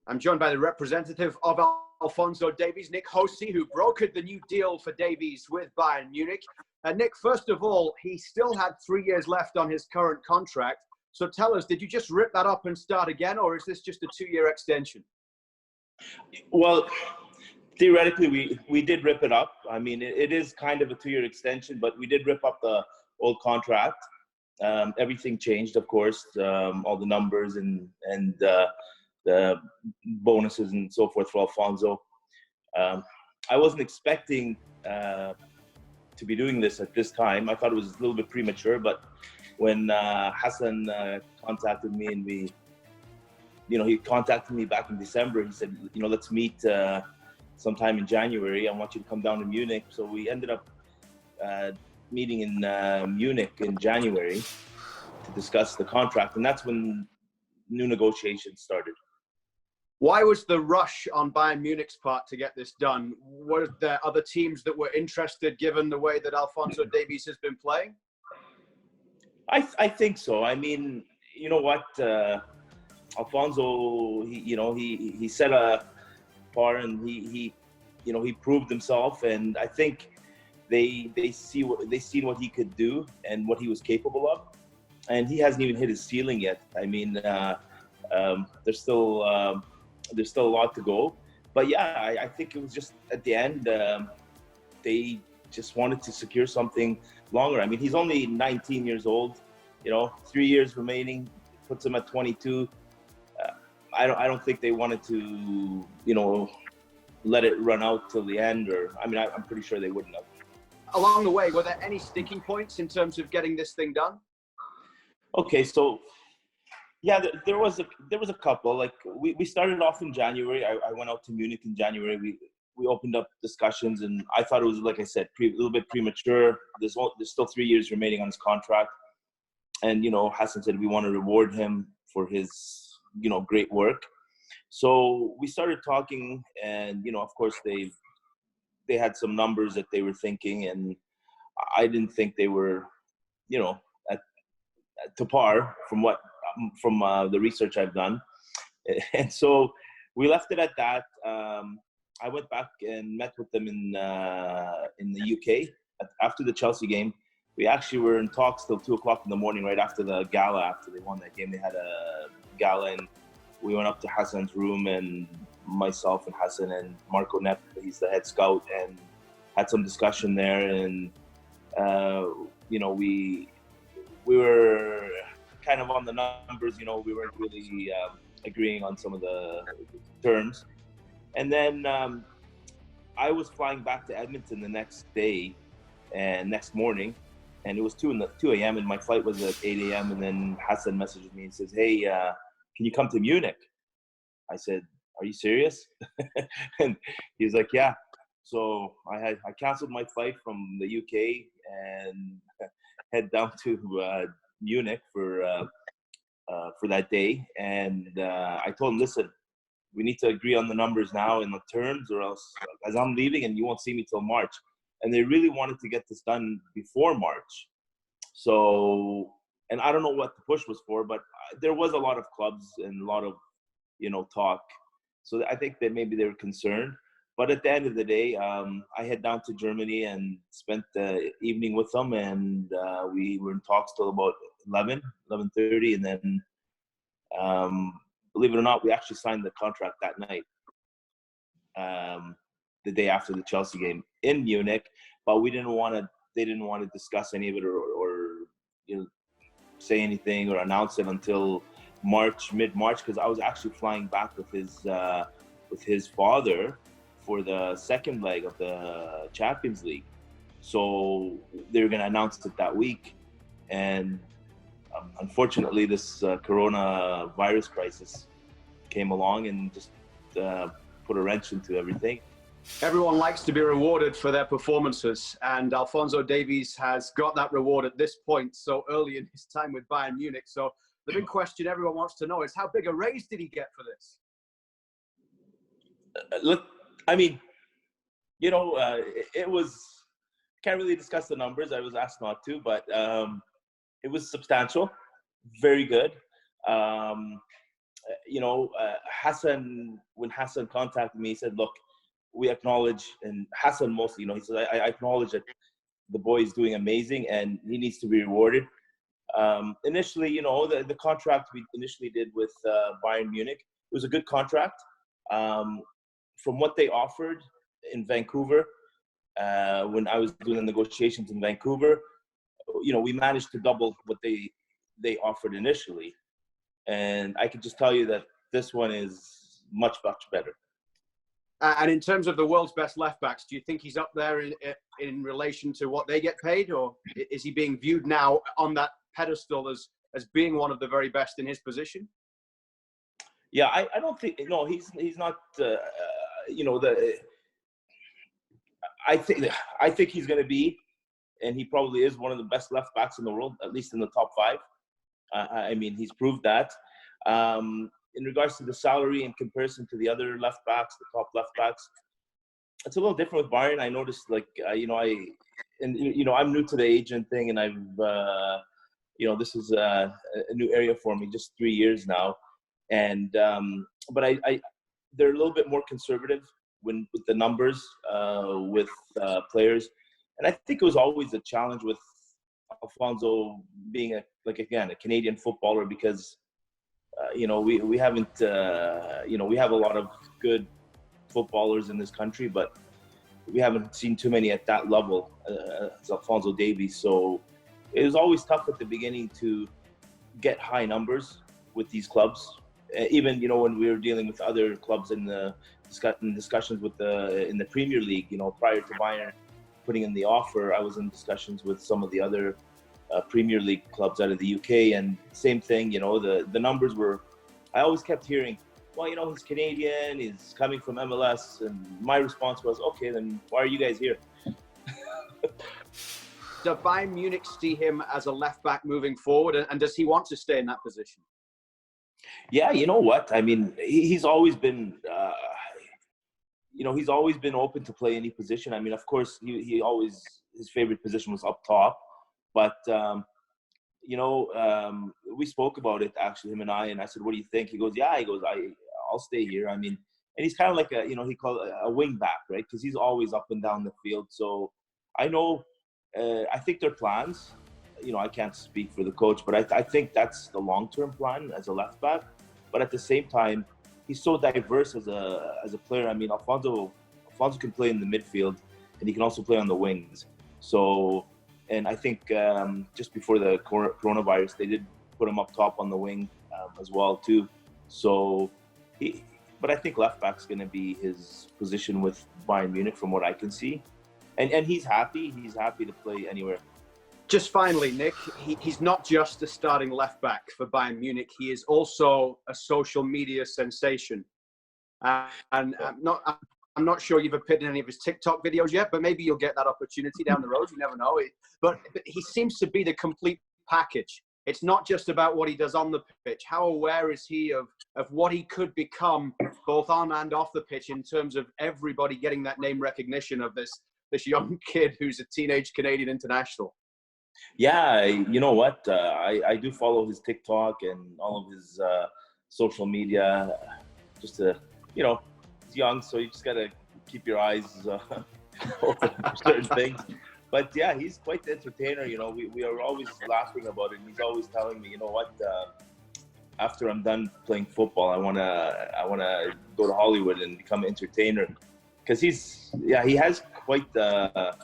I'm joined by the representative of Alphonso Davies, Nick Househ, who brokered the new deal for Davies with Bayern Munich. Nick, first of all, he still had 3 years left on his current contract. So tell us, did you just rip that up and start again, or is this just a 2-year extension? Well, theoretically, we did rip it up. I mean, it is kind of a 2-year extension, but we did rip up the old contract. Everything changed, of course, all the numbers and the bonuses and so forth for Alphonso. I wasn't expecting to be doing this at this time. I thought it was a little bit premature, but when Hassan contacted me and he contacted me back in December. He said, let's meet sometime in January. I want you to come down to Munich. So we ended up meeting in Munich in January to discuss the contract. And that's when new negotiations started. Why was the rush on Bayern Munich's part to get this done? Were there other teams that were interested given the way that Alphonso Davies has been playing? I think so. I mean, you know what? Alphonso, he set a bar and he proved himself, and I think they see what he could do and what he was capable of, and he hasn't even hit his ceiling yet. I mean, there's still a lot to go, but yeah, I think it was just at the end they just wanted to secure something longer. I mean, he's only 19 years old, 3 years remaining puts him at 22. I don't think they wanted to, let it run out till the end, or I'm pretty sure they wouldn't have. Along the way, were there any sticking points in terms of getting this thing done? Okay, so yeah, there was a couple. Like we started off in January. I went out to Munich in January. We opened up discussions, and I thought it was, like I said, a little bit premature. There's still 3 years remaining on his contract, and Hassan said we want to reward him for his great work. So we started talking, and of course they had some numbers that they were thinking, and I didn't think they were to par from the research I've done. And so we left it at that. I went back and met with them in the UK after the Chelsea game. We actually were in talks till 2:00 in the morning, right after the gala. After they won that game, they had a gala, and we went up to Hassan's room, and myself and Hassan and Marco Nepp, he's the head scout, and had some discussion there. And we were kind of on the numbers. We weren't really agreeing on some of the terms. And then I was flying back to Edmonton the next day and next morning, and it was 2 a.m. and my flight was at 8 a.m. And then Hassan messages me and says, "Hey, can you come to Munich?" I said, "Are you serious?" And he was like, "Yeah." So I canceled my flight from the UK and head down to Munich for that day. And I told him, "Listen, we need to agree on the numbers now and the terms, or else, as I'm leaving and you won't see me till March." And they really wanted to get this done before March. So, and I don't know what the push was for, but there was a lot of clubs and a lot of, talk. So I think that maybe they were concerned. But at the end of the day, I head down to Germany and spent the evening with them. And we were in talks till about 11:30. And then, believe it or not, we actually signed the contract that night. The day after the Chelsea game in Munich, but they didn't want to discuss any of it or say anything or announce it until mid-March, because I was actually flying back with his father for the second leg of the Champions League. So they were going to announce it that week, and unfortunately this coronavirus crisis came along and just put a wrench into everything. Everyone likes to be rewarded for their performances, and Alphonso Davies has got that reward at this point so early in his time with Bayern Munich. So the big question everyone wants to know is, how big a raise did he get for this? Look, I mean, it was, can't really discuss the numbers. I was asked not to, but it was substantial, very good. Hassan, when Hassan contacted me, he said, look, we acknowledge, and Hassan mostly, he said, I acknowledge that the boy is doing amazing and he needs to be rewarded. Initially, the contract we initially did with Bayern Munich, it was a good contract. From what they offered in Vancouver, when I was doing the negotiations in Vancouver, we managed to double what they offered initially. And I can just tell you that this one is much, much better. And in terms of the world's best left backs, do you think he's up there in relation to what they get paid, or is he being viewed now on that pedestal as being one of the very best in his position? Yeah, I don't think, no, he's not. I think he's going to be, and he probably is one of the best left backs in the world, at least in the top 5. I mean, he's proved that. In regards to the salary in comparison to the other left backs, the top left backs, it's a little different with Bayern. I noticed, I'm new to the agent thing, and I've, this is a new area for me, just 3 years now, and but they're a little bit more conservative with the numbers with players, and I think it was always a challenge with Alphonso being a Canadian footballer, because we haven't we have a lot of good footballers in this country, but we haven't seen too many at that level as Alphonso Davies. So it was always tough at the beginning to get high numbers with these clubs. Even when we were dealing with other clubs in the discussions with in the Premier League, prior to Bayern putting in the offer, I was in discussions with some of the other Premier League clubs out of the UK, and same thing. The numbers were. I always kept hearing, well, he's Canadian, he's coming from MLS, and my response was, okay, then why are you guys here? Does Bayern Munich see him as a left back moving forward, and does he want to stay in that position? Yeah, you know what? I mean, he's always been. He's always been open to play any position. I mean, of course, he always, his favorite position was up top. But, we spoke about it, actually, him and I said, what do you think? He goes, yeah, I'll stay here. I mean, and he's kind of like he called it a wing back, right? Because he's always up and down the field. So I know, I think their plans, I can't speak for the coach, but I think that's the long-term plan as a left back. But at the same time, he's so diverse as a player. I mean, Alphonso can play in the midfield, and he can also play on the wings. So, and I think just before the coronavirus, they did put him up top on the wing as well too. So, but I think left back's going to be his position with Bayern Munich, from what I can see, and he's happy. He's happy to play anywhere. Just finally, Nick, he's not just a starting left back for Bayern Munich. He is also a social media sensation. And I'm not sure you've appeared in any of his TikTok videos yet, but maybe you'll get that opportunity down the road. You never know. But he seems to be the complete package. It's not just about what he does on the pitch. How aware is he of what he could become both on and off the pitch, in terms of everybody getting that name recognition of this young kid who's a teenage Canadian international? Yeah, you know what? I do follow his TikTok and all of his social media. Just to, he's young, so you just gotta keep your eyes open for certain things. But yeah, he's quite the entertainer. We are always laughing about it. And he's always telling me, after I'm done playing football, I wanna go to Hollywood and become an entertainer, because he has quite the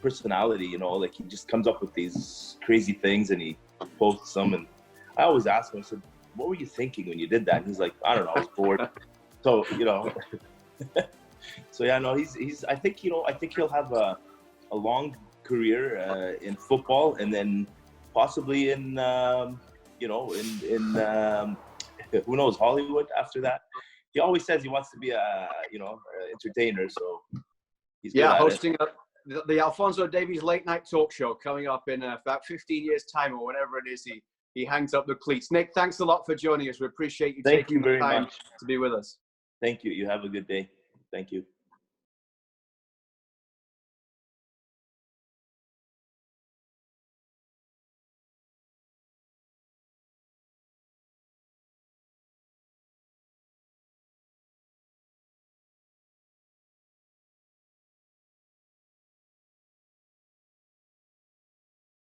personality. He just comes up with these crazy things and he posts them. And I always ask him, I said, what were you thinking when you did that? And he's like, I don't know, I was bored. So, so yeah, no, he's, I think he'll have a long career in football, and then possibly in, who knows, Hollywood after that. He always says he wants to be entertainer. So he's good at hosting the Alphonso Davies late night talk show coming up in about 15 years time, or whenever it is he hangs up the cleats. Nick, thanks a lot for joining us. We appreciate you taking the time to be with us. Thank you. You have a good day. Thank you.